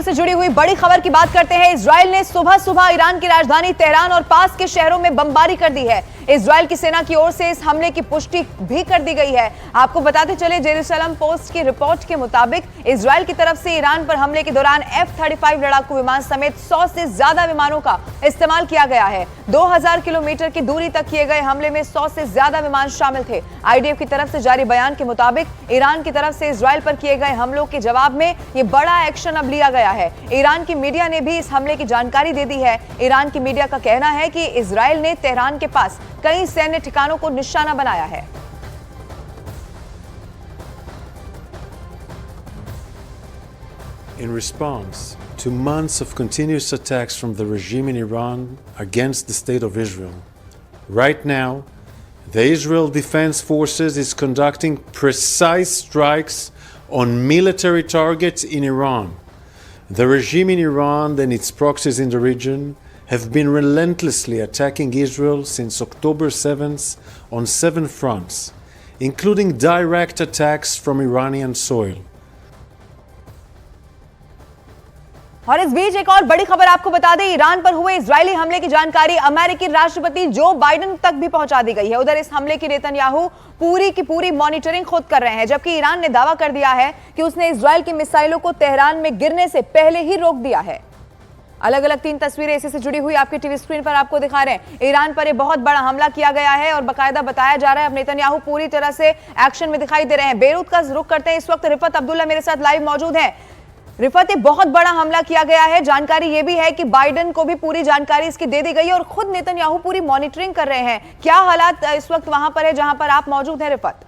से जुड़ी हुई बड़ी खबर की बात करते हैं। इजराइल ने सुबह सुबह ईरान की राजधानी तेहरान और पास के शहरों में बमबारी कर दी है। इजराइल की सेना की ओर से इस हमले की पुष्टि भी कर दी गई है। आपको बताते चले, जेरूसलम पोस्ट की रिपोर्ट के मुताबिक इजराइल की तरफ से ईरान पर हमले के दौरान F-35 लड़ाकू विमान समेत 100 से ज्यादा विमानों का इस्तेमाल किया गया है। 2000 किलोमीटर की दूरी तक किए गए हमले में 100 से ज्यादा विमान शामिल थे। IDF की तरफ से जारी बयान के मुताबिक ईरान की तरफ से इजराइल पर किए गए हमलों के जवाब में ये बड़ा एक्शन अब लिया गया है। ईरान की मीडिया ने भी इस हमले की जानकारी दे दी है। ईरान की मीडिया का कहना है कि इजराइल ने तेहरान के पास कई सैन्य ठिकानों को निशाना बनाया है। In response to months of continuous attacks from the regime in Iran against the state of Israel, right now, the Israel Defense Forces is conducting precise strikes on military targets in Iran. The regime in Iran and its proxies in the region have been relentlessly attacking Israel since October 7th on 7 fronts, including direct attacks from Iranian soil. और इस बीच एक और बड़ी खबर आपको बता दें, Iran पर हुए इजरायली हमले की जानकारी अमेरिकी राष्ट्रपति जो बाइडेन तक भी पहुंचा दी गई है। उधर इस हमले की नेतन्याहू पूरी की पूरी मॉनिटरिंग खुद कर रहे हैं, जबकि ईरान ने दावा कर दिया है कि उसने इजरायल की मिसाइलों को तेहरान में गिरने से पहले ही रोक दिया है। अलग अलग 3 तस्वीरें इसी से जुड़ी हुई आपकी टीवी स्क्रीन पर आपको दिखा रहे हैं। ईरान पर एक बहुत बड़ा हमला किया गया है और बाकायदा बताया जा रहा है अब नेतन्याहू पूरी तरह से एक्शन में दिखाई दे रहे हैं। बेरूत का रुख करते हैं, इस वक्त रिफत अब्दुल्ला मेरे साथ लाइव मौजूद हैं। रिफत, एक बहुत बड़ा हमला किया गया है, जानकारी यह भी है कि बाइडेन को भी पूरी जानकारी इसकी दे दी गई है और खुद नेतन्याहू पूरी मॉनिटरिंग कर रहे हैं। क्या हालात इस वक्त वहां पर है जहां पर आप मौजूद हैं रिफत?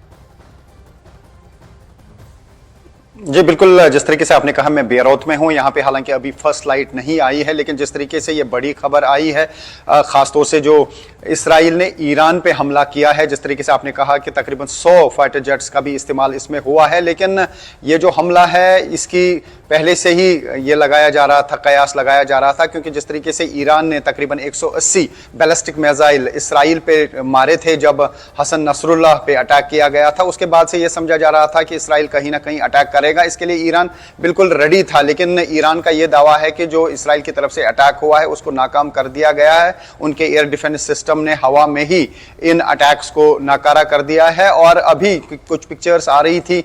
जी बिल्कुल, जिस तरीके से आपने कहा मैं बेरूत में हूं। यहाँ पे हालांकि अभी फर्स्ट लाइट नहीं आई है, लेकिन जिस तरीके से ये बड़ी खबर आई है, खासतौर से जो इसराइल ने ईरान पे हमला किया है, जिस तरीके से आपने कहा कि तकरीबन 100 फाइटर जेट्स का भी इस्तेमाल इसमें हुआ है, लेकिन ये जो हमला है इसकी पहले से ही ये लगाया जा रहा था, कयास लगाया जा रहा था, क्योंकि जिस तरीके से ईरान ने तकरीबन 180 बैलिस्टिक मिसाइल इसराइल पे मारे थे जब हसन नसरुल्लाह पे अटैक किया गया था, उसके बाद से ये समझा जा रहा था कि इसराइल कहीं ना कहीं अटैक करेगा। इसके लिए ईरान बिल्कुल रेडी था, लेकिन ईरान का ये दावा है कि जो इसराइल की तरफ से अटैक हुआ है उसको नाकाम कर दिया गया है। उनके एयर डिफेंस सिस्टम ने हवा में ही इन अटैक्स को नाकारा कर दिया है। और अभी कुछ पिक्चर्स आ रही थी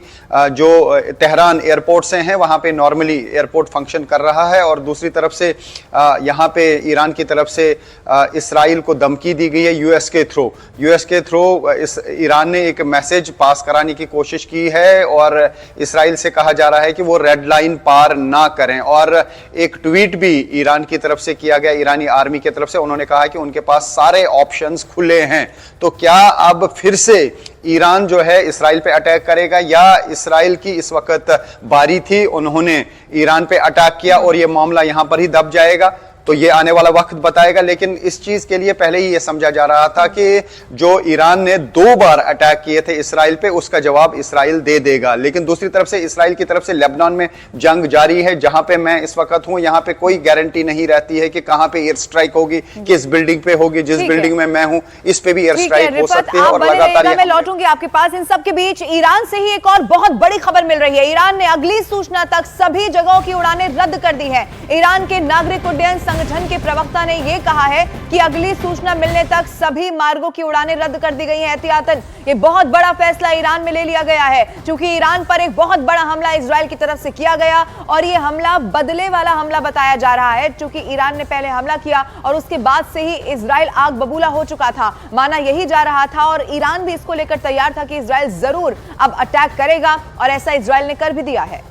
जो तेहरान एयरपोर्ट से हैं, वहां पे नॉर्मली एयरपोर्ट फंक्शन कर रहा है और दूसरी तरफ से यहां पे ईरान की तरफ से इसराइल को धमकी दी गई है यूएस के थ्रू ईरान ने एक मैसेज पास कराने की कोशिश की है और इसराइल से कहा जा रहा है कि वो रेड लाइन पार ना करें। और एक ट्वीट भी ईरान की तरफ से किया गया, ईरानी आर्मी की तरफ से, उन्होंने कहा कि उनके पास सारे ऑप्शंस खुले हैं। तो क्या अब फिर से ईरान जो है इसराइल पे अटैक करेगा, या इसराइल की इस वक्त बारी थी, उन्होंने ईरान पे अटैक किया और ये मामला यहां पर ही दब जाएगा? तो ये आने वाला वक्त बताएगा। लेकिन इस चीज के लिए पहले ही ये समझा जा रहा था कि जो ईरान ने 2 बार अटैक किए थे इसराइल पे, उसका जवाब इसराइल दे देगा। लेकिन दूसरी तरफ से इसराइल की तरफ से लेबनान में जंग जारी है, जहां पे मैं इस वक्त हूं, यहां पे कोई गारंटी नहीं रहती है कि कहां पे एयर स्ट्राइक होगी, किस बिल्डिंग पे होगी। जिस बिल्डिंग में मैं हूं इस पे भी एयर स्ट्राइक हो सकती है। और लगातार मैं लौटूंगी आपके पास। इन सब के बीच ईरान से ही एक और बहुत बड़ी खबर मिल रही है। ईरान ने अगली सूचना तक सभी जगहों की उड़ानें रद्द कर दी है। ईरान के नागरिक उड्डयन संगठन के प्रवक्ता ने यह कहा है कि अगली सूचना मिलने तक सभी मार्गों की उड़ानें रद्द कर दी गई हैं एहतियातन। यह बहुत बड़ा फैसला ईरान में ले लिया गया है, क्योंकि ईरान पर एक बहुत बड़ा हमला इजराइल की तरफ से किया गया और यह हमला बदले वाला हमला बताया जा रहा है, क्योंकि ईरान ने पहले हमला किया और उसके बाद से ही इजराइल आग बबूला हो चुका था। माना यही जा रहा था और ईरान भी इसको लेकर तैयार था कि इजराइल जरूर अब अटैक करेगा, और ऐसा इजराइल ने कर भी दिया है।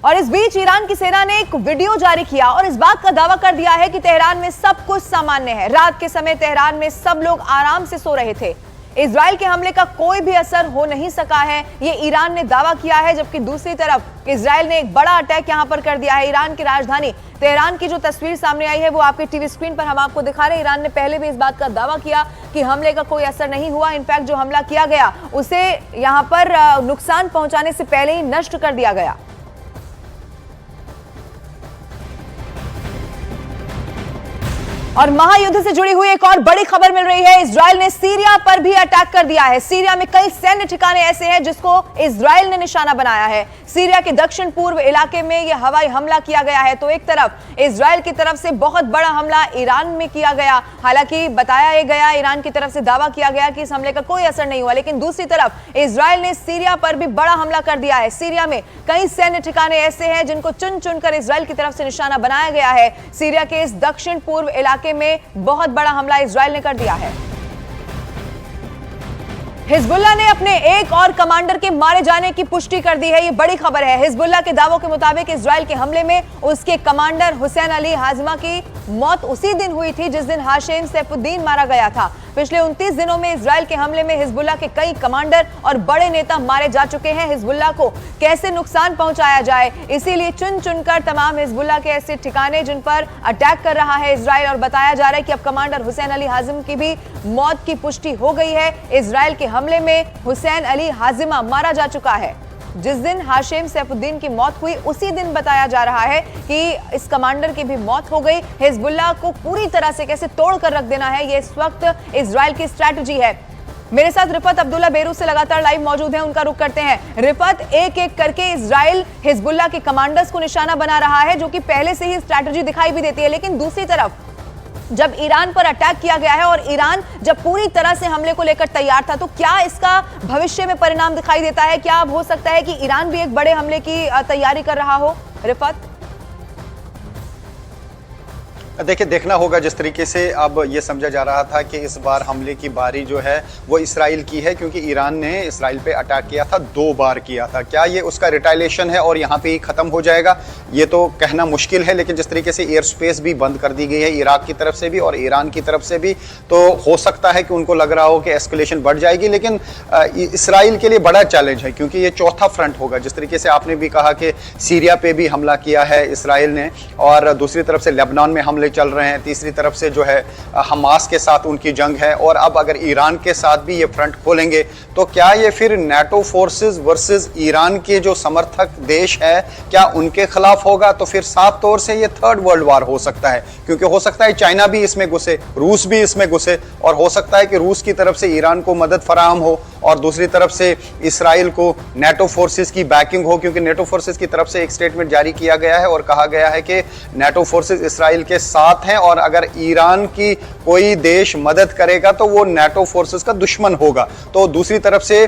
और इस बीच ईरान की सेना ने एक वीडियो जारी किया और इस बात का दावा कर दिया है कि तेहरान में सब कुछ सामान्य है। रात के समय तेहरान में सब लोग आराम से सो रहे थे। इजराइल के हमले का कोई भी असर हो नहीं सका है, ये ईरान ने दावा किया है। जबकि दूसरी तरफ इजराइल ने एक बड़ा अटैक यहां पर कर दिया है। ईरान की राजधानी तेहरान की जो तस्वीर सामने आई है वो आपकी टीवी स्क्रीन पर हम आपको दिखा रहे हैं। ईरान ने पहले भी इस बात का दावा किया कि हमले का कोई असर नहीं हुआ। इनफैक्ट जो हमला किया गया उसे यहां पर नुकसान पहुंचाने से पहले ही नष्ट कर दिया गया। और महायुद्ध से जुड़ी हुई एक और बड़ी खबर मिल रही है। इजराइल ने सीरिया पर भी अटैक कर दिया है। सीरिया में कई सैन्य ठिकाने ऐसे हैं जिसको इजराइल ने निशाना बनाया है। सीरिया के दक्षिण पूर्व इलाके में यह हवाई हमला किया गया है। तो एक तरफ इजराइल की तरफ से बहुत बड़ा हमला ईरान में किया गया, हालांकि बताया गया, ईरान की तरफ से दावा किया गया कि इस हमले का कोई असर नहीं हुआ, लेकिन दूसरी तरफ इजराइल ने सीरिया पर भी बड़ा हमला कर दिया है। सीरिया में कई सैन्य ठिकाने ऐसे हैं जिनको चुन चुनकर इजराइल की तरफ से निशाना बनाया गया है। सीरिया के इस दक्षिण पूर्व इलाके में बहुत बड़ा हमला इजराइल ने कर दिया है। हिजबुल्लाह ने अपने एक और कमांडर के मारे जाने की पुष्टि कर दी है। ये बड़ी खबर है। हिजबुल्लाह के दावों के मुताबिक इजराइल के हमले में उसके कमांडर हुसैन अली हाजिमा की मौत उसी दिन हुई थी जिस दिन हाशिम सैफुद्दीन मारा गया था। पिछले 29 दिनों में इजराइल के हमले में हिजबुल्लाह के कई कमांडर और बड़े नेता मारे जा चुके हैं। हिजबुल्लाह को कैसे नुकसान पहुंचाया जाए, इसीलिए चुन चुनकर तमाम हिजबुल्लाह के ऐसे ठिकाने जिन पर अटैक कर रहा है इजराइल, और बताया जा रहा है कि अब कमांडर हुसैन अली हाजिम की भी मौत की पुष्टि हो गई है। इजराइल के हमले में हुसैन अली हाजिमा मारा जा चुका है। जिस दिन हाशिम सैफुद्दीन की मौत हुई उसी दिन बताया जा रहा है कि इस कमांडर की भी मौत हो गई। हिजबुल्लाह को पूरी तरह से कैसे तोड़कर रख देना है, ये इस वक्त इजराइल की स्ट्रैटेजी है। मेरे साथ रिफत अब्दुल्ला बेरूत से लगातार लाइव मौजूद हैं, उनका रुख करते हैं। रिफत, एक एक करके इजराइल हिजबुल्लाह के कमांडर्स को निशाना बना रहा है, जो कि पहले से ही स्ट्रैटेजी दिखाई भी देती है, लेकिन दूसरी तरफ जब ईरान पर अटैक किया गया है और ईरान जब पूरी तरह से हमले को लेकर तैयार था, तो क्या इसका भविष्य में परिणाम दिखाई देता है? क्या अब हो सकता है कि ईरान भी एक बड़े हमले की तैयारी कर रहा हो? रिफत, देखिए, देखना होगा। जिस तरीके से अब ये समझा जा रहा था कि इस बार हमले की बारी जो है वो इसराइल की है, क्योंकि ईरान ने इसराइल पे अटैक किया था, 2 बार किया था। क्या ये उसका रिटालिएशन है और यहाँ पे ही ख़त्म हो जाएगा, ये तो कहना मुश्किल है। लेकिन जिस तरीके से एयर स्पेस भी बंद कर दी गई है इराक की तरफ से भी और ईरान की तरफ से भी, तो हो सकता है कि उनको लग रहा हो कि एस्केलेशन बढ़ जाएगी। लेकिन इसराइल के लिए बड़ा चैलेंज है, क्योंकि ये चौथा फ्रंट होगा। जिस तरीके से आपने भी कहा कि सीरिया पे भी हमला किया है इसराइल ने, और दूसरी तरफ से लेबनान में हमले चल रहे हैं, तीसरी तरफ से जो है हमास के साथ उनकी जंग है, और अब अगर ईरान के साथ भी ये फ्रंट खोलेंगे तो क्या ये फिर नाटो फोर्सेस वर्सेस ईरान के जो समर्थक देश है, क्या उनके खिलाफ होगा? तो फिर साफ तौर से ये थर्ड वर्ल्ड वार हो सकता है, क्योंकि हो सकता है चाइना भी इसमें घुसे, रूस भी इसमें घुसे, और हो सकता है कि रूस की तरफ से ईरान को मदद फराहम हो और दूसरी तरफ से इसराइल को नाटो फोर्सेस की बैकिंग हो, क्योंकि नाटो फोर्सेस की तरफ से एक स्टेटमेंट जारी किया गया है और कहा गया है कि नाटो फोर्सेस इसराइल के साथ हैं, और अगर ईरान की कोई देश मदद करेगा तो वो नाटो फोर्सेस का दुश्मन होगा। तो दूसरी तरफ से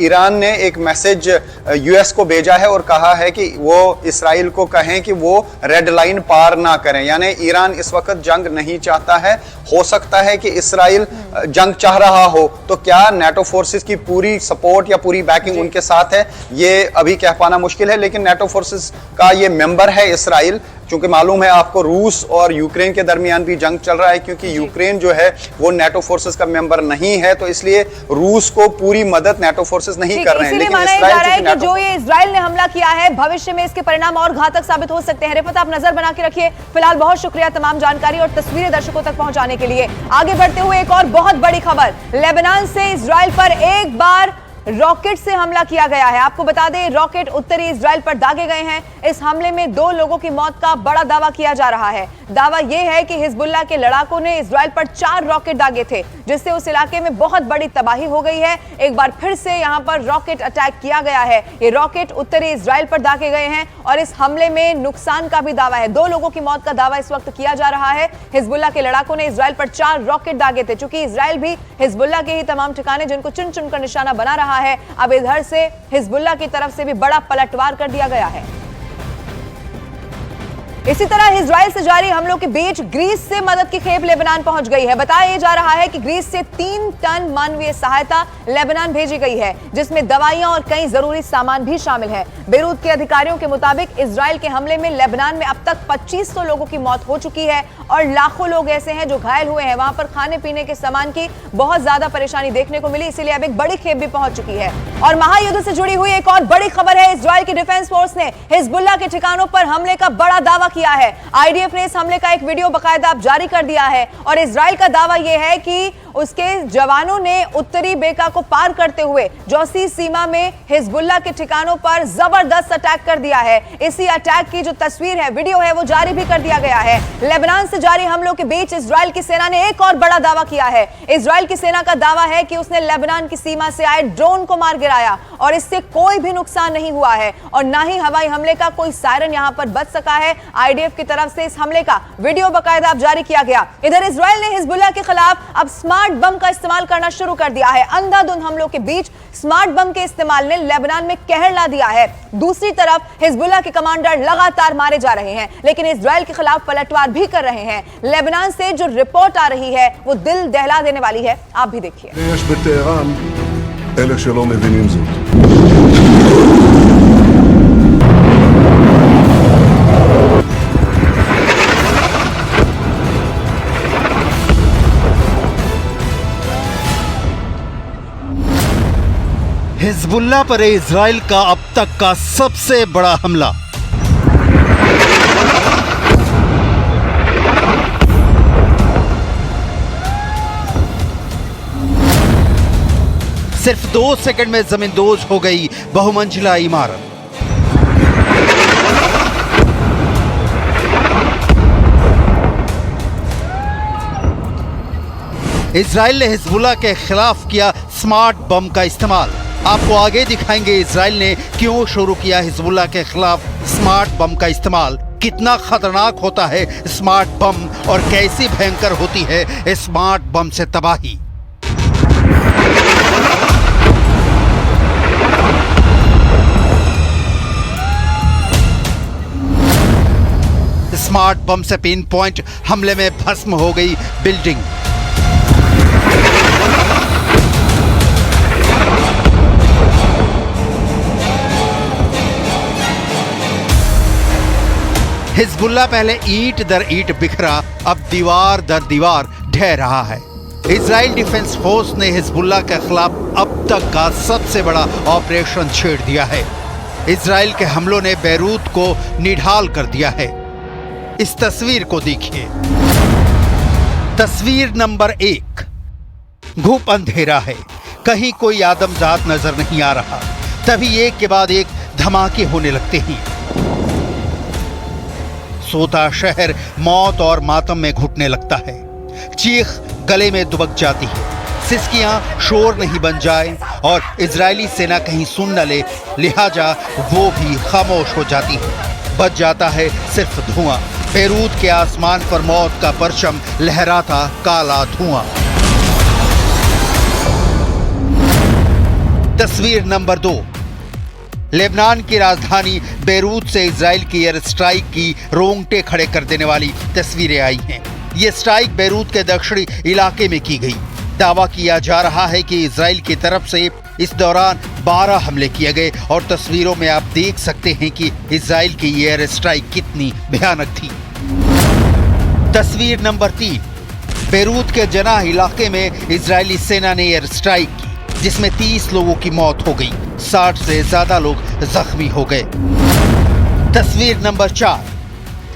ईरान ने एक मैसेज यूएस को भेजा है और कहा है कि वो इसराइल को कहें कि वो रेड लाइन पार ना करें, यानी ईरान इस वक्त जंग नहीं चाहता है। हो सकता है कि इसराइल जंग चाह रहा हो, तो क्या नाटो फोर्सेस की पूरी सपोर्ट या पूरी बैकिंग उनके साथ है, ये अभी कह पाना मुश्किल है। लेकिन नाटो फोर्सेस का ये मेंबर है इसराइल, क्योंकि मालूम है आपको रूस और यूक्रेन के दरमियान भी जंग चल रहा है, क्योंकि यूक्रेन जो है वो नाटो फोर्सेस का मेंबर नहीं है, तो इसलिए रूस को पूरी मदद नाटो फोर्सेस नहीं कर रहे हैं। लेकिन इसराइल जो ये इजराइल ने हमला किया है, भविष्य में इसके परिणाम और घातक साबित हो सकते हैं। रिफत, आप नजर बना के रखिए। फिलहाल बहुत शुक्रिया तमाम जानकारी और तस्वीरें दर्शकों तक पहुंचाने के लिए। आगे बढ़ते हुए एक और बहुत बड़ी खबर, लेबनान से इजराइल पर एक बार रॉकेट से हमला किया गया है। आपको बता दें, रॉकेट उत्तरी इजराइल पर दागे गए हैं। इस हमले में 2 लोगों की मौत का बड़ा दावा किया जा रहा है। दावा यह है कि हिजबुल्लाह के लड़ाकों ने इजराइल पर 4 रॉकेट दागे थे, जिससे उस इलाके में बहुत बड़ी तबाही हो गई है। एक बार फिर से यहां पर रॉकेट अटैक किया गया है। ये रॉकेट उत्तरी इजराइल पर दागे गए हैं और इस हमले में नुकसान का भी दावा है। 2 लोगों की मौत का दावा इस वक्त किया जा रहा है। हिजबुल्लाह के लड़ाकों ने इजराइल पर 4 रॉकेट दागे थे। चूंकि इजराइल भी हिजबुल्लाह के ही तमाम ठिकाने जिनको चुन चुनकर निशाना बना रहा है, अब इधर से हिजबुल्लाह की तरफ से भी बड़ा पलटवार कर दिया गया है। इसी तरह इजराइल से जारी हमलों के बीच ग्रीस से मदद की खेप लेबनान पहुंच गई है। बताया जा रहा है कि ग्रीस से 3 टन मानवीय सहायता लेबनान भेजी गई है, जिसमें दवाइयां और कई जरूरी सामान भी शामिल है। बेरूत के अधिकारियों के मुताबिक इजराइल के हमले में लेबनान में अब तक 2500 लोगों की मौत हो चुकी है और लाखों लोग ऐसे हैं जो घायल हुए हैं। वहां पर खाने पीने के सामान की बहुत ज्यादा परेशानी देखने को मिली, इसीलिए अब एक बड़ी खेप भी पहुंच चुकी है। और महायुद्ध से जुड़ी हुई एक और बड़ी खबर है, इजराइल की डिफेंस फोर्स ने हिजबुल्लाह के ठिकानों पर हमले का बड़ा दावा किया है। आईडीएफ ने इस हमले का एक वीडियो बाकायदा जारी कर दिया है और इजराइल का दावा यह है कि उसके जवानों ने उत्तरी बेका को पार करते हुए जौसी सीमा में हिजबुल्लाह के ठिकानों पर जबरदस्त अटैक कर दिया है। इसी अटैक की जो तस्वीर है, वीडियो है, वो जारी भी कर दिया गया है। लेबनान से जारी हमलों के बीच इजराइल की सेना ने एक और बड़ा दावा किया है। इजराइल की सेना का दावा है कि उसने लेबनान की सीमा से आए ड्रोन को मार गिराया और इससे कोई भी नुकसान नहीं हुआ है और ना ही हवाई हमले का कोई सायरन यहां पर बच सका है। आईडीएफ की तरफ से इस हमले का वीडियो बाकायदा अब जारी किया गया। इधर इजराइल ने हिजबुल्लाह के खिलाफ अब स्मार्ट बम का इस्तेमाल करना शुरू कर दिया है। अंधाधुंध हमलों के बीच स्मार्ट बम के इस्तेमाल ने लेबनान में कहर ला दिया है। दूसरी तरफ हिजबुल्लाह के कमांडर लगातार मारे जा रहे हैं, लेकिन इजराइल के खिलाफ पलटवार भी कर रहे हैं। लेबनान से जो रिपोर्ट आ रही है वो दिल दहला देने वाली है, आप भी देखिए। יש בטהרן אלה שלא מבינים זאת. हिजबुल्लाह पर इजराइल का अब तक का सबसे बड़ा हमला। सिर्फ 2 सेकंड में जमींदोज हो गई बहुमंजिला इमारत। इजराइल ने हिजबुल्लाह के खिलाफ किया स्मार्ट बम का इस्तेमाल। आपको आगे दिखाएंगे इजराइल ने क्यों शुरू किया हिजबुल्लाह के खिलाफ स्मार्ट बम का इस्तेमाल, कितना खतरनाक होता है स्मार्ट बम और कैसी भयंकर होती है स्मार्ट बम से तबाही। स्मार्ट बम से पिन पॉइंट हमले में भस्म हो गई बिल्डिंग। हिजबुल्लाह पहले ईंट दर ईंट बिखरा, अब दीवार दर दीवार ढह रहा है। इजराइल डिफेंस फोर्स ने हिजबुल्लाह के खिलाफ अब तक का सबसे बड़ा ऑपरेशन छेड़ दिया है। इजराइल के हमलों ने बैरूत को निढाल कर दिया है। इस तस्वीर को देखिए। तस्वीर नंबर 1। घुप अंधेरा है, कहीं कोई आदमजात नजर नहीं आ रहा। तभी एक के बाद एक धमाके होने लगते हैं। सोता शहर मौत और मातम में घुटने लगता है। चीख गले में दुबक जाती है, सिसकियां शोर नहीं बन जाए और इजरायली सेना कहीं सुन न ले, लिहाजा वो भी खामोश हो जाती है। बच जाता है सिर्फ धुआं। बैरूत के आसमान पर मौत का परचम लहराता काला धुआं। तस्वीर नंबर 2। लेबनान की राजधानी बैरूत से इजराइल की एयर स्ट्राइक की रोंगटे खड़े कर देने वाली तस्वीरें आई हैं। ये स्ट्राइक बैरूत के दक्षिणी इलाके में की गई। दावा किया जा रहा है कि इजराइल की तरफ से इस दौरान 12 हमले किए गए और तस्वीरों में आप देख सकते हैं कि इजराइल की एयर स्ट्राइक कितनी भयानक थी। तस्वीर नंबर 3। बैरूत के जनाह इलाके में इजरायली सेना ने एयर स्ट्राइक की, जिसमें 30 लोगों की मौत हो गई, 60 से ज्यादा लोग जख्मी हो गए। तस्वीर नंबर 4।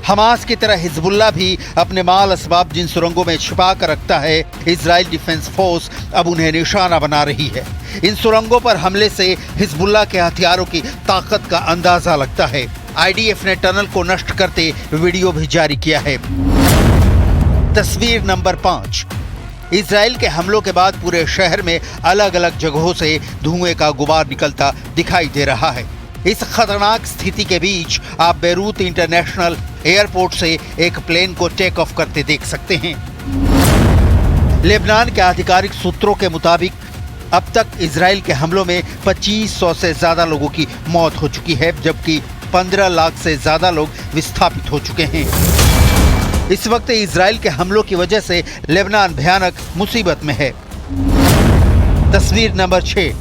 हमास की तरह हिजबुल्लाह भी अपने माल असबाब जिन सुरंगों में छिपा कर रखता है, इजराइल डिफेंस फोर्स अब उन्हें निशाना बना रही है। इन सुरंगों पर हमले से हिजबुल्लाह के हथियारों की ताकत का अंदाजा लगता है। आईडीएफ ने टनल को नष्ट करते वीडियो भी जारी किया है। तस्वीर नंबर 5। इजराइल के हमलों के बाद पूरे शहर में अलग अलग जगहों से धुएं का गुबार निकलता दिखाई दे रहा है। इस खतरनाक स्थिति के बीच आप बैरूत इंटरनेशनल एयरपोर्ट से एक प्लेन को टेक ऑफ करते देख सकते हैं। लेबनान के आधिकारिक सूत्रों के मुताबिक अब तक इजराइल के हमलों में 2500 से ज्यादा लोगों की मौत हो चुकी है, जबकि 15 लाख से ज्यादा लोग विस्थापित हो चुके हैं। इस वक्त इजराइल के हमलों की वजह से लेबनान भयानक मुसीबत में है। तस्वीर नंबर 6।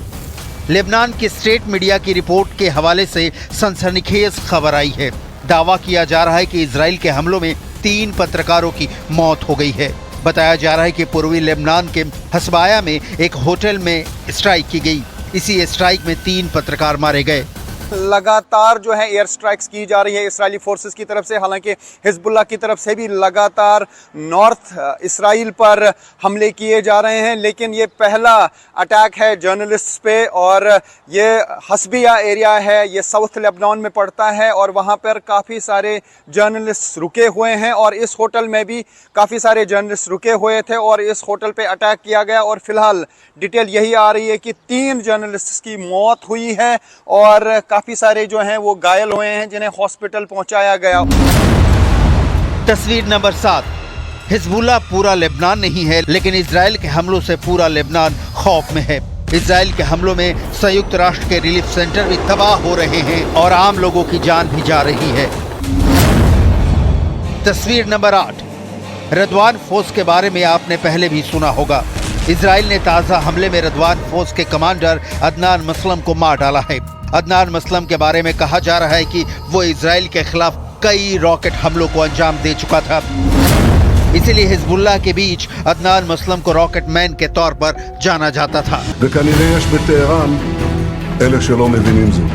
लेबनान की स्टेट मीडिया की रिपोर्ट के हवाले से सनसनीखेज खबर आई है। दावा किया जा रहा है कि इजराइल के हमलों में 3 पत्रकारों की मौत हो गई है। बताया जा रहा है कि पूर्वी लेबनान के हसबाया में एक होटल में स्ट्राइक की गई। इसी स्ट्राइक में 3 पत्रकार मारे गए। लगातार जो है एयर स्ट्राइक्स की जा रही है इजरायली फोर्सेस की तरफ से। हालांकि हिजबुल्लाह की तरफ से भी लगातार नॉर्थ इसराइल पर हमले किए जा रहे हैं, लेकिन ये पहला अटैक है जर्नलिस्ट्स पे। और ये हसबिया एरिया है, ये साउथ लेबनान में पड़ता है और वहाँ पर काफ़ी सारे जर्नलिस्ट रुके हुए हैं और इस होटल में भी काफ़ी सारे जर्नलिस्ट रुके हुए थे और इस होटल पे अटैक किया गया। और फिलहाल डिटेल यही आ रही है कि 3 जर्नलिस्ट की मौत हुई है और काफ़ी सारे जो हैं वो घायल हुए हैं जिन्हें हॉस्पिटल पहुंचाया गया। तस्वीर नंबर 7। हिजबुल्लाह पूरा लेबनान नहीं है, लेकिन इजराइल के हमलों से पूरा लेबनान खौफ में है। इजराइल के हमलों में संयुक्त राष्ट्र के रिलीफ सेंटर भी तबाह हो रहे हैं और आम लोगों की जान भी जा रही है। तस्वीर नंबर 8। रदवान फोर्स के बारे में आपने पहले भी सुना होगा। इजराइल ने ताज़ा हमले में रदवान फोर्स के कमांडर अदनान मसलम को मार डाला है। अदनान मसलम के बारे में कहा जा रहा है कि वो इजराइल के खिलाफ कई रॉकेट हमलों को अंजाम दे चुका था, इसीलिए हिजबुल्लाह के बीच अदनान मसलम को रॉकेट मैन के तौर पर जाना जाता था। וכנראה יש בטהרן אלה שלא מבינים זאת.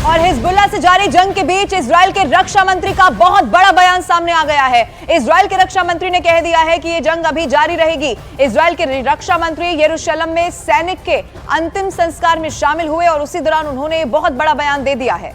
और हिजबुल्लाह से जारी जंग के बीच इजराइल के रक्षा मंत्री का बहुत बड़ा बयान सामने आ गया है। इजराइल के रक्षा मंत्री ने कह दिया है कि यह जंग अभी जारी रहेगी। इजराइल के रक्षा मंत्री यरूशलेम में सैनिक के अंतिम संस्कार में शामिल हुए और उसी दौरान उन्होंने बहुत बड़ा बयान दे दिया है।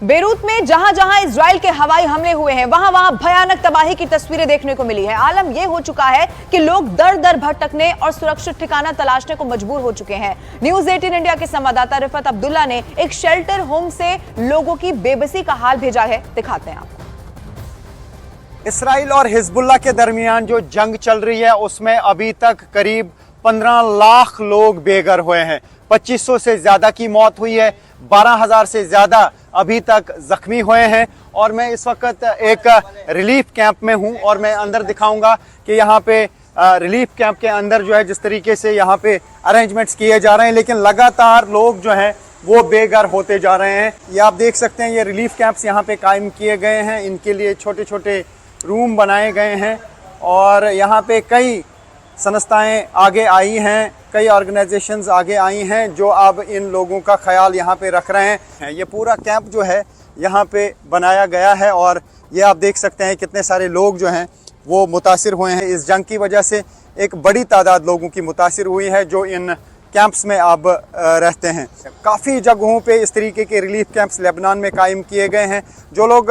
बेरूत में जहां जहां इजराइल के हवाई हमले हुए हैं वहां वहां भयानक तबाही की तस्वीरें देखने को मिली है। आलम यह हो चुका है कि लोग दर दर भटकने और सुरक्षित ठिकाना तलाशने को मजबूर हो चुके हैं। न्यूज़ 18 इंडिया के संवाददाता रिफत अब्दुल्ला ने एक शेल्टर होम से लोगों की बेबसी का हाल भेजा है, दिखाते हैं आपको। इसराइल और हिजबुल्लाह के दरमियान जो जंग चल रही है उसमें अभी तक करीब 15 लाख लोग बेघर हुए हैं। 2500 से ज्यादा की मौत हुई है, 12,000 से ज्यादा अभी तक जख्मी हुए हैं। और मैं इस वक्त एक रिलीफ कैंप में हूं और मैं अंदर दिखाऊंगा कि यहाँ पे रिलीफ कैंप के अंदर जो है जिस तरीके से यहाँ पे अरेंजमेंट्स किए जा रहे हैं, लेकिन लगातार लोग जो हैं वो बेघर होते जा रहे हैं। ये आप देख सकते हैं, ये रिलीफ कैंप्स यहाँ पे कायम किए गए हैं, इनके लिए छोटे छोटे रूम बनाए गए हैं और यहाँ पे कई संस्थाएं आगे आई हैं, कई ऑर्गेनाइजेशंस आगे आई हैं जो अब इन लोगों का ख्याल यहाँ पे रख रहे हैं। ये पूरा कैंप जो है यहाँ पे बनाया गया है और ये आप देख सकते हैं कितने सारे लोग जो हैं वो मुतासिर हुए हैं इस जंग की वजह से। एक बड़ी तादाद लोगों की मुतासिर हुई है जो इन कैंप्स में अब रहते हैं। काफ़ी जगहों पे इस तरीके के रिलीफ कैंप्स लेबनान में कायम किए गए हैं। जो लोग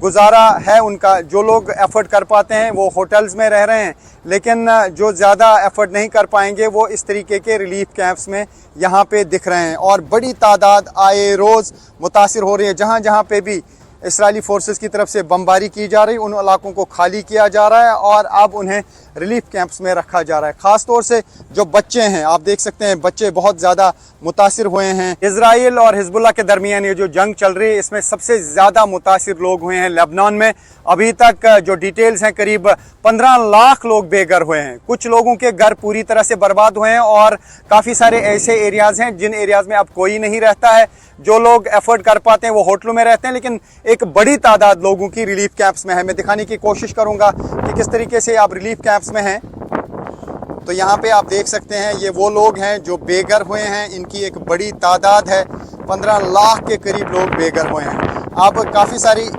गुजारा है उनका, जो लोग एफर्ट कर पाते हैं वो होटल्स में रह रहे हैं, लेकिन जो ज़्यादा एफर्ट नहीं कर पाएंगे वो इस तरीके के रिलीफ कैंप्स में यहाँ पे दिख रहे हैं। और बड़ी तादाद आए रोज़ मुतासिर हो रही है। जहाँ जहाँ पे भी इसराइली फोर्सेस की तरफ से बमबारी की जा रही, उन इलाकों को खाली किया जा रहा है और अब उन्हें रिलीफ कैंप्स में रखा जा रहा है। ख़ास तौर से जो बच्चे हैं, आप देख सकते हैं बच्चे बहुत ज़्यादा मुतासिर हुए हैं। इजराइल और हिजबुल्लाह के दरमियान ये जो जंग चल रही है इसमें सबसे ज़्यादा मुतासिर लोग हुए हैं लेबनान में। अभी तक जो डिटेल्स हैं करीब 15 लाख लोग बेघर हुए हैं। कुछ लोगों के घर पूरी तरह से बर्बाद हुए हैं और काफ़ी सारे ऐसे एरियाज़ हैं जिन एरियाज़ में अब कोई नहीं रहता है। जो लोग एफर्ट कर पाते हैं वो होटलों में रहते हैं, लेकिन एक बड़ी तादाद लोगों की रिलीफ कैंप्स में है। मैं दिखाने की कोशिश करूंगा कि किस तरीके से आप रिलीफ कैंप्स में हैं। तो यहाँ पे आप देख सकते हैं ये वो लोग हैं जो बेघर हुए हैं, इनकी एक बड़ी तादाद है। 15 लाख के करीब लोग बेघर हुए हैं। अब काफ़ी सारी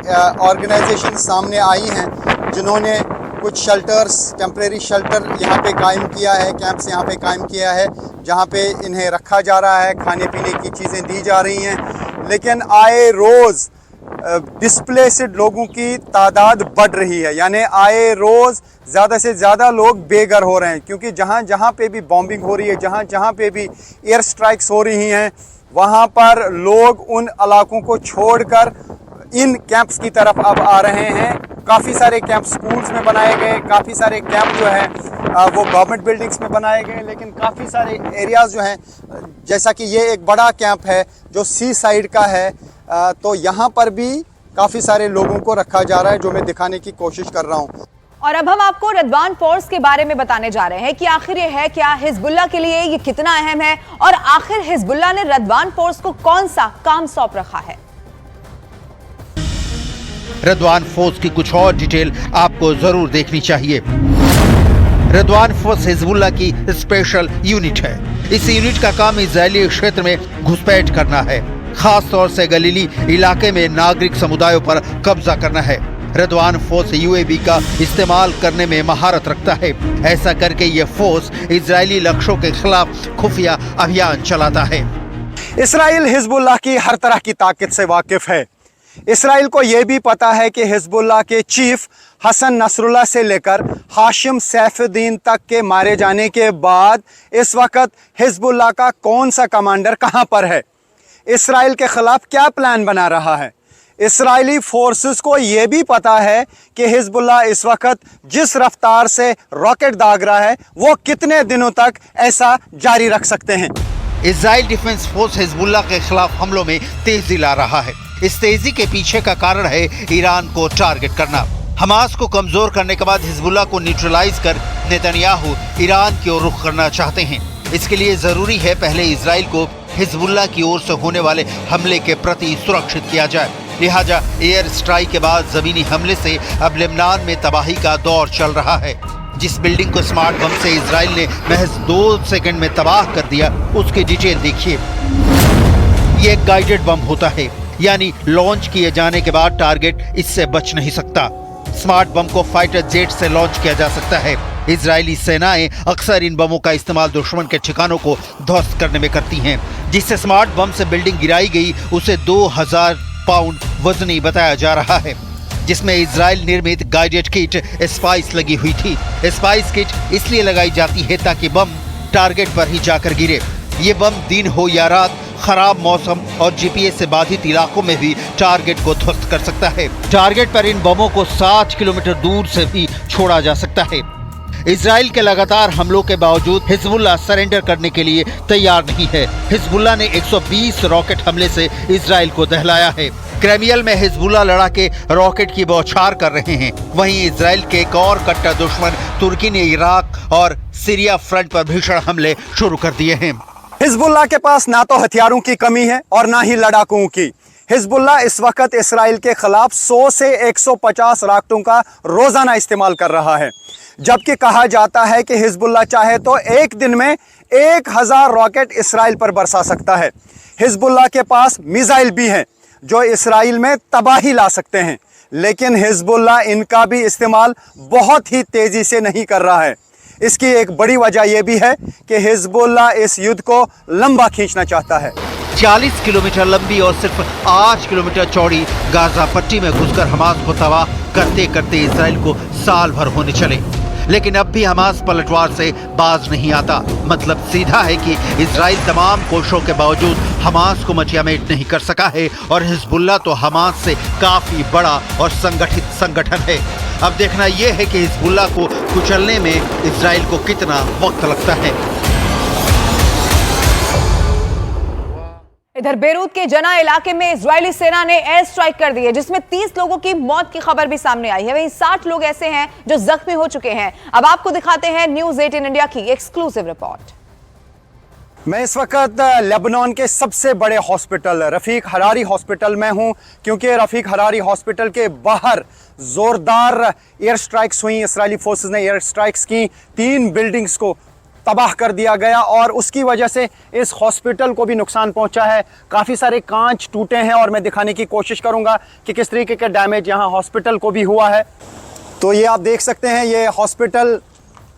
ऑर्गेनाइजेशन सामने आई हैं जिन्होंने कुछ शेल्टर्स, टेम्परेरी शेल्टर यहाँ पे कायम किया है, कैंप्स यहाँ पे कायम किया है जहाँ पे इन्हें रखा जा रहा है, खाने पीने की चीज़ें दी जा रही हैं। लेकिन आए रोज़ डिस्प्लेस्ड लोगों की तादाद बढ़ रही है, यानी आए रोज़ ज़्यादा से ज़्यादा लोग बेघर हो रहे हैं, क्योंकि जहाँ जहाँ पे भी बॉम्बिंग हो रही है, जहाँ जहाँ पे भी एयर स्ट्राइक्स हो रही हैं, वहाँ पर लोग उन इलाकों को छोड़कर इन कैंप्स की तरफ अब आ रहे हैं। काफ़ी सारे कैंप स्कूल्स में बनाए गए, काफ़ी सारे कैंप जो है वो गवर्नमेंट बिल्डिंग्स में बनाए गए, लेकिन काफ़ी सारे एरियाज़ जो हैं, जैसा कि ये एक बड़ा कैंप है जो सी साइड का है, तो यहाँ पर भी काफ़ी सारे लोगों को रखा जा रहा है, जो मैं दिखाने की कोशिश कर रहा हूँ। और अब हम आपको रदवान फोर्स के बारे में बताने जा रहे हैं कि आखिर ये है क्या, हिजबुल्लाह के लिए ये कितना अहम है और आखिर हिजबुल्लाह ने रदवान फोर्स को कौन सा काम सौंप रखा है। रदवान फोर्स की कुछ और डिटेल आपको जरूर देखनी चाहिए। रदवान फोर्स हिजबुल्लाह की स्पेशल यूनिट है। इस यूनिट का काम इजरायली क्षेत्र में घुसपैठ करना है, खास तौर से गलीली इलाके में नागरिक समुदायों पर कब्जा करना है। रदवान फोर्स यूएवी का इस्तेमाल करने में महारत रखता है। ऐसा करके ये फोर्स इजरायली लक्ष्यों के खिलाफ खुफिया अभियान चलाता है। इसराइल हिजबुल्लाह की हर तरह की ताकत से वाकिफ है। इसराइल को यह भी पता है कि हिजबुल्लाह के चीफ हसन नसरुल्लाह से लेकर हाशिम सैफुद्दीन तक के मारे जाने के बाद इस वक्त हिजबुल्लाह का कौन सा कमांडर कहां पर है, इसराइल के खिलाफ क्या प्लान बना रहा है। इसराइली फोर्सेस को यह भी पता है कि हिजबुल्लाह इस वक्त जिस रफ्तार से रॉकेट दाग रहा है वो कितने दिनों तक ऐसा जारी रख सकते हैं। इजराइल डिफेंस फोर्स हिजबुल्लाह के खिलाफ हमलों में तेजी ला रहा है। इस तेजी के पीछे का कारण है ईरान को टारगेट करना। हमास को कमजोर करने के बाद हिजबुल्लाह को न्यूट्रलाइज कर नेतन्याहू ईरान की ओर रुख करना चाहते हैं। इसके लिए जरूरी है पहले इजराइल को हिजबुल्लाह की ओर से होने वाले हमले के प्रति सुरक्षित किया जाए। लिहाजा एयर स्ट्राइक के बाद जमीनी हमले से अब लेबनान में तबाही का दौर चल रहा है। जिस बिल्डिंग को स्मार्ट बम से इजराइल ने महज 2 सेकंड में तबाह कर दिया, उसकी डिटेल देखिए। ये एक गाइडेड बम होता है, यानी लॉन्च किए जाने के बाद टारगेट इससे बच नहीं सकता। स्मार्ट बम को फाइटर जेट से लॉन्च किया जा सकता है। इजरायली सेनाएं अक्सर इन बमों का इस्तेमाल दुश्मन के ठिकानों को ध्वस्त करने में करती हैं। जिससे स्मार्ट बम से बिल्डिंग गिराई गई उसे 2000 पाउंड वजनी बताया जा रहा है, जिसमें इजराइल निर्मित गाइडेड किट स्पाइस लगी हुई थी। स्पाइस किट इसलिए लगाई जाती है ताकि बम टारगेट पर ही जाकर गिरे। ये बम दिन हो या रात, खराब मौसम और जीपीएस से बाधित इलाकों में भी टारगेट को ध्वस्त कर सकता है। टारगेट पर इन बमों को 60 किलोमीटर दूर से भी छोड़ा जा सकता है। इजराइल के लगातार हमलों के बावजूद हिजबुल्लाह सरेंडर करने के लिए तैयार नहीं है। हिजबुल्लाह ने 120 रॉकेट हमले से इजराइल को दहलाया है। क्रेमियल में हिजबुल्लाह लड़ाके रॉकेट की बौछार कर रहे हैं। वहीं इजराइल के एक और कट्टर दुश्मन तुर्की ने इराक और सीरिया फ्रंट पर भीषण हमले शुरू कर दिए हैं। हिजबुल्लाह के पास ना तो हथियारों की कमी है और ना ही लड़ाकों की। हिजबुल्लाह इस वक्त इसराइल के खिलाफ 100 से 150 रॉकेटों का रोजाना इस्तेमाल कर रहा है, जबकि कहा जाता है कि हिजबुल्लाह चाहे तो एक दिन में 1000 रॉकेट इसराइल पर बरसा सकता है। हिजबुल्लाह के पास मिसाइल भी हैं जो इसराइल में तबाही ला सकते हैं, लेकिन हिजबुल्लाह इनका भी इस्तेमाल बहुत ही तेजी से नहीं कर रहा है। इसकी एक बड़ी वजह यह भी है कि हिजबुल्लाह इस युद्ध को लंबा खींचना चाहता है। 40 किलोमीटर लंबी और सिर्फ 8 किलोमीटर चौड़ी गाजा पट्टी में घुसकर हमास को तबाह करते करते इजराइल को साल भर होने चले, लेकिन अब भी हमास पलटवार से बाज नहीं आता। मतलब सीधा है कि इजराइल तमाम कोशिशों के बावजूद हमास को मचियामेट नहीं कर सका है और हिजबुल्लाह तो हमास से काफी बड़ा और संगठित संगठन है। अब देखना यह है कि हिजबुल्लाह को कुचलने में इजराइल को कितना वक्त लगता है। इधर बेरूत के जना इलाके में इजरायली सेना ने एयर स्ट्राइक कर दी है, जिसमें 30 लोगों की मौत की खबर भी सामने आई है। वहीं 60 लोग ऐसे हैं जो जख्मी हो चुके हैं। अब आपको दिखाते हैं न्यूज़ 18 इंडिया की एक्सक्लूसिव रिपोर्ट। मैं इस वक्त लेबनान के सबसे बड़े हॉस्पिटल रफीक हरारी हॉस्पिटल में हूं, क्योंकि रफीक हरारी हॉस्पिटल के बाहर जोरदार एयर स्ट्राइक्स हुई। इसराइली फोर्सेस ने एयर स्ट्राइक्स की, 3 बिल्डिंग्स को तबाह कर दिया गया और उसकी वजह से इस हॉस्पिटल को भी नुकसान पहुंचा है। काफ़ी सारे कांच टूटे हैं और मैं दिखाने की कोशिश करूंगा कि किस तरीके का डैमेज यहां हॉस्पिटल को भी हुआ है। तो ये आप देख सकते हैं, ये हॉस्पिटल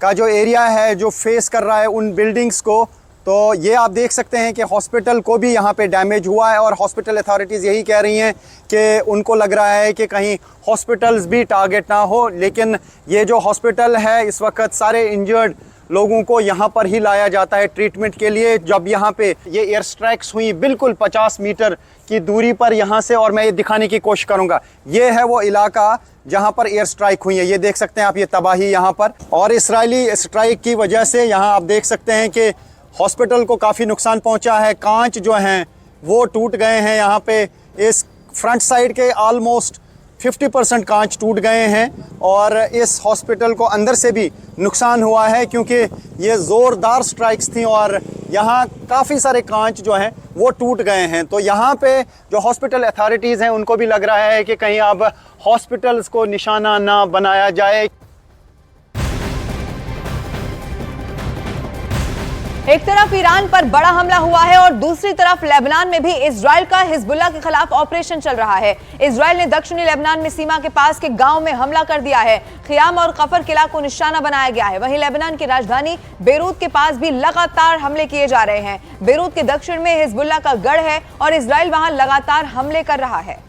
का जो एरिया है जो फेस कर रहा है उन बिल्डिंग्स को, तो ये आप देख सकते हैं कि हॉस्पिटल को भी यहाँ पे डैमेज हुआ है और हॉस्पिटल अथॉरिटीज़ यही कह रही हैं कि उनको लग रहा है कि कहीं हॉस्पिटल्स भी टारगेट ना हो। लेकिन ये जो हॉस्पिटल है इस वक्त सारे इंजर्ड लोगों को यहाँ पर ही लाया जाता है ट्रीटमेंट के लिए। जब यहाँ पे ये एयर स्ट्राइक्स हुई बिल्कुल 50 मीटर की दूरी पर यहाँ से, और मैं ये दिखाने की कोशिश करूँगा, ये है वो इलाका जहाँ पर एयर स्ट्राइक हुई है। ये देख सकते हैं आप, ये तबाही यहाँ पर, और इसराइली स्ट्राइक की वजह से यहाँ आप देख सकते हैं कि हॉस्पिटल को काफ़ी नुकसान पहुँचा है। कांच जो हैं वो टूट गए हैं यहाँ पे। इस फ्रंट साइड के ऑलमोस्ट 50% कांच टूट गए हैं और इस हॉस्पिटल को अंदर से भी नुकसान हुआ है क्योंकि ये ज़ोरदार स्ट्राइक्स थी और यहाँ काफ़ी सारे कांच जो हैं वो टूट गए हैं। तो यहाँ पे जो हॉस्पिटल अथॉरिटीज़ हैं उनको भी लग रहा है कि कहीं अब हॉस्पिटल्स को निशाना ना बनाया जाए। एक तरफ ईरान पर बड़ा हमला हुआ है और दूसरी तरफ लेबनान में भी इजराइल का हिजबुल्लाह के खिलाफ ऑपरेशन चल रहा है। इजराइल ने दक्षिणी लेबनान में सीमा के पास के गांव में हमला कर दिया है। खियाम और कफर किला को निशाना बनाया गया है। वहीं लेबनान की राजधानी बेरूत के पास भी लगातार हमले किए जा रहे हैं। बेरूत के दक्षिण में हिजबुल्लाह का गढ़ है और इजराइल वहां लगातार हमले कर रहा है।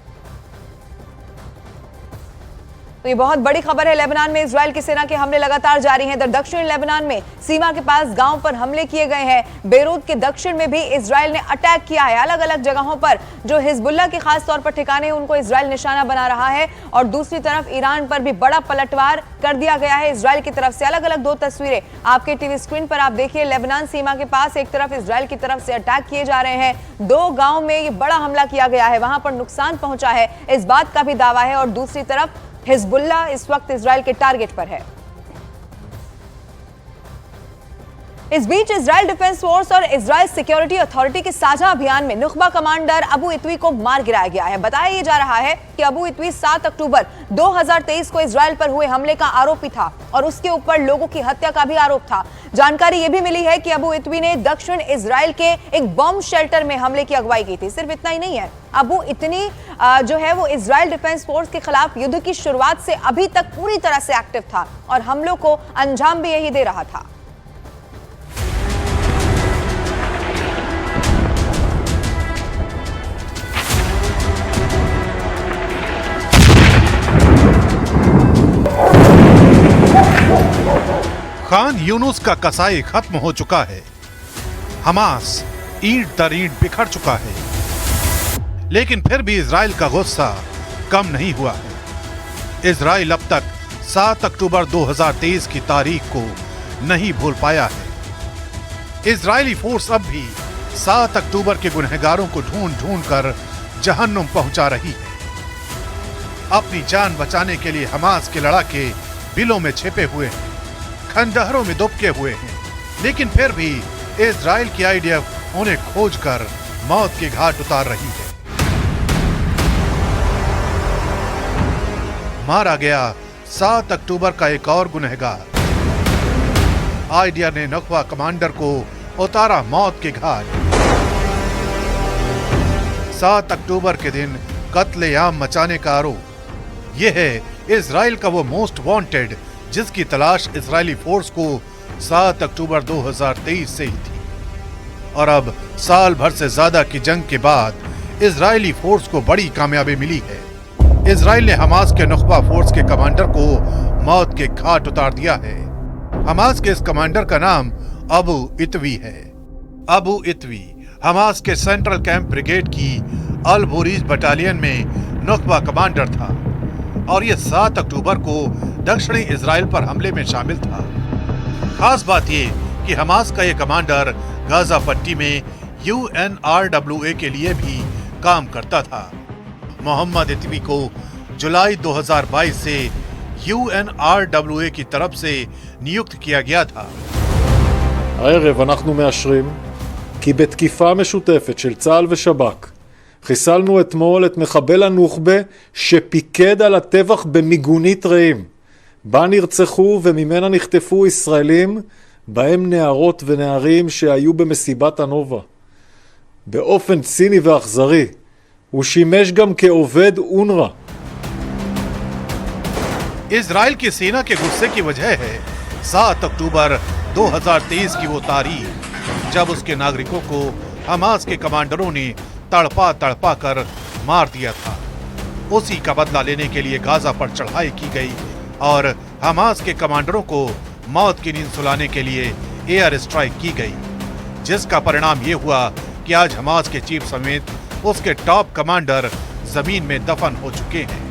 तो ये बहुत बड़ी खबर है। लेबनान में इजराइल की सेना के हमले लगातार जारी हैं। इधर दक्षिण लेबनान में सीमा के पास गांव पर हमले किए गए हैं। बेरूत के दक्षिण में भी इजराइल ने अटैक किया है। अलग अलग जगहों पर जो हिजबुल्लाह के खास तौर पर ठिकाने हैं उनको इजराइल निशाना बना रहा है और दूसरी तरफ ईरान पर भी बड़ा पलटवार कर दिया गया है इजराइल की तरफ से। अलग अलग दो तस्वीरें आपके टीवी स्क्रीन पर आप देखिए। लेबनान सीमा के पास एक तरफ इजराइल की तरफ से अटैक किए जा रहे हैं। दो गांव में ये बड़ा हमला किया गया है, वहां पर नुकसान पहुंचा है इस बात का भी दावा है और दूसरी तरफ हिजबुल्लाह इस वक्त इजराइल के टारगेट पर है। इस बीच इजराइल डिफेंस फोर्स और इजराइल सिक्योरिटी अथॉरिटी के साझा अभियान में नुखबा कमांडर अबू इत्वी को मार गिराया गया है। बताया जा रहा है कि अबू इत्वी 7 अक्टूबर 2023 को इजराइल पर हुए हमले का आरोपी था और उसके ऊपर लोगों की हत्या का भी आरोप था। जानकारी यह भी मिली है कि अबू इत्वी ने दक्षिण इजराइल के एक बॉम्ब शेल्टर में हमले की अगुवाई की थी। सिर्फ इतना ही नहीं है, अबू इत्वी जो है वो इजराइल डिफेंस फोर्स के खिलाफ युद्ध की शुरुआत से अभी तक पूरी तरह से एक्टिव था और हमलों को अंजाम भी यही दे रहा था। खान यूनुस का कसाई खत्म हो चुका है। हमास ईंट दर ईंट बिखर चुका है, लेकिन फिर भी इजराइल का गुस्सा कम नहीं हुआ है। इजराइल अब तक 7 अक्टूबर 2023 की तारीख को नहीं भूल पाया है। इजरायली फोर्स अब भी 7 अक्टूबर के गुनहगारों को ढूंढ ढूंढ कर जहन्नुम पहुंचा रही है। अपनी जान बचाने के लिए हमास के लड़ाके बिलों में छिपे हुए हैं, खंडहरों में दुबके हुए हैं, लेकिन फिर भी इजराइल की आईडीएफ उन्हें खोजकर मौत के घाट उतार रही है। मारा गया 7 अक्टूबर का एक और गुनहगार। आईडीएफ ने नुखबा कमांडर को उतारा मौत के घाट। 7 अक्टूबर के दिन कत्लेआम मचाने का आरोप। यह है इजराइल का वो मोस्ट वांटेड जिसकी तलाश इजरायली फोर्स को 7 अक्टूबर 2023 से ही थी। और अब साल भर से ज्यादा की जंग के बाद इजरायली फोर्स को बड़ी कामयाबी मिली है। इजराइल ने हमास के नुखबा फोर्स के कमांडर को मौत के घाट उतार दिया है। हमास के इस कमांडर का नाम अबू इत्वी है। अबू इत्वी हमास के सेंट्रल कैंप ब्रिगेड की अल बोरीज बटालियन में नुखबा कमांडर था और यह 7 अक्टूबर को दक्षिणी इजराइल पर हमले में शामिल था। खास बात यह कि हमास का यह कमांडर गाजा पट्टी में UNRWA के लिए भी काम करता था। मोहम्मद इत्वी को जुलाई 2022 से UNRWA की तरफ से नियुक्त किया गया था। הערב אנחנו מאשרים כי בתקיפה משותפת של צה"ל ושב"כ חיסלנו אתמול את מחבל הנוח'בה שפיקד על הטבח במיגונית רעים, בה נרצחו וממנה נחטפו ישראלים, בהם נערות ונערים שהיו במסיבת הנובה. באופן ציני ואכזרי, הוא שימש גם כעובד אונר"א. इजराइल की सेना के गुस्से की वजह है 7 अक्टूबर 2023 की वो तारीख जब उसके नागरिकों को हमास के कमांडरों ने तड़पा तड़पा कर मार दिया था। उसी का बदला लेने के लिए गाजा पर चढ़ाई की गई और हमास के कमांडरों को मौत की नींद सुलाने के लिए एयर स्ट्राइक की गई, जिसका परिणाम ये हुआ कि आज हमास के चीफ समेत उसके टॉप कमांडर जमीन में दफन हो चुके हैं।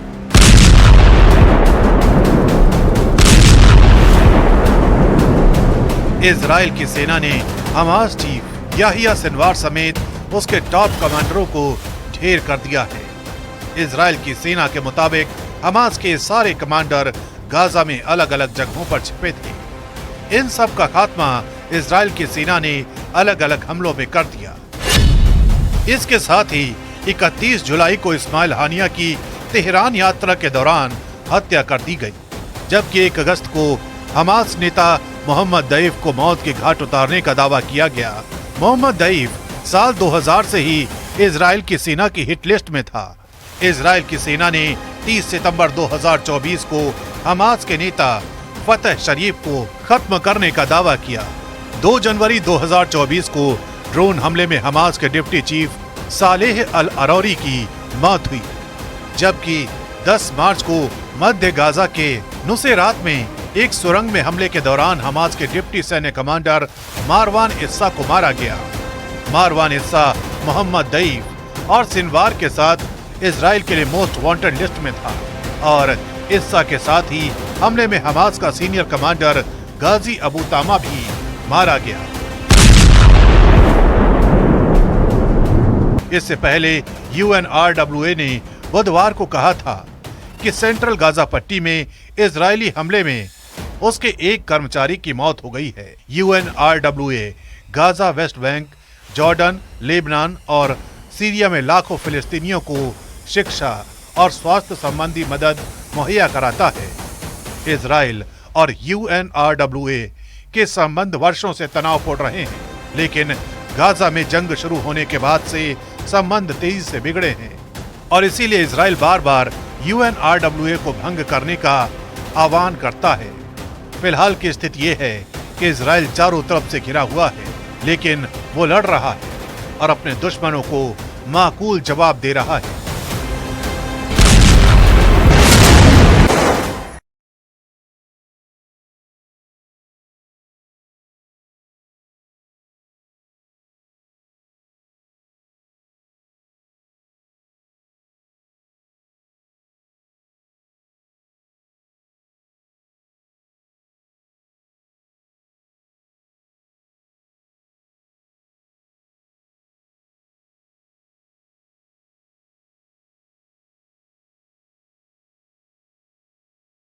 इजराइल की सेना ने हमास चीफ याहिया सिनवार समेत उसके टॉप कमांडरों को ढेर कर दिया है। इजराइल की सेना के मुताबिक हमास के सारे कमांडर गाजा में अलग अलग जगहों पर छिपे थे। इन सब का खात्मा इजराइल की सेना ने अलग अलग हमलों में कर दिया। इसके साथ ही 31 जुलाई को इस्माइल हानिया की तेहरान यात्रा के दौरान हत्या कर दी गई, जबकि 1 अगस्त को हमास नेता मोहम्मद दईफ को मौत के घाट उतारने का दावा किया गया। मोहम्मद दईफ साल 2000 से ही इजराइल की सेना की हिट लिस्ट में था। इजराइल की सेना ने 30 सितंबर 2024 को हमास के नेता फतह शरीफ को खत्म करने का दावा किया। 2 जनवरी 2024 को ड्रोन हमले में हमास के डिप्टी चीफ सालेह अल अरौरी की मौत हुई, जबकि 10 मार्च को मध्य गाजा के नुसेरात में एक सुरंग में हमले के दौरान हमास के डिप्टी सैन्य कमांडर मारवान इस्सा को मारा गया। मारवान इस्सा मोहम्मद दईफ और सिनवार के साथ इजराइल के लिए मोस्ट वांटेड लिस्ट में था और इस्सा के साथ ही हमले में हमास का सीनियर कमांडर गाजी अबू तामा भी मारा गया। इससे पहले UNRWA ने बुधवार को कहा था कि सेंट्रल गाजा पट्टी में इजरायली हमले में उसके एक कर्मचारी की मौत हो गई है। UNRWA Gaza, West Bank, Jordan, Lebanon और सीरिया में लाखों फिलिस्तीनियों को शिक्षा और स्वास्थ्य संबंधी मदद मुहैया कराता है। इजराइल और UNRWA के संबंध वर्षों से तनावपूर्ण रहे हैं, लेकिन गाजा में जंग शुरू होने के बाद से संबंध तेजी से बिगड़े हैं और इसीलिए इजराइल बार बार UNRWA को भंग करने का आह्वान करता है। फिलहाल की स्थिति ये है कि इजराइल चारों तरफ से घिरा हुआ है, लेकिन वो लड़ रहा है और अपने दुश्मनों को माकूल जवाब दे रहा है।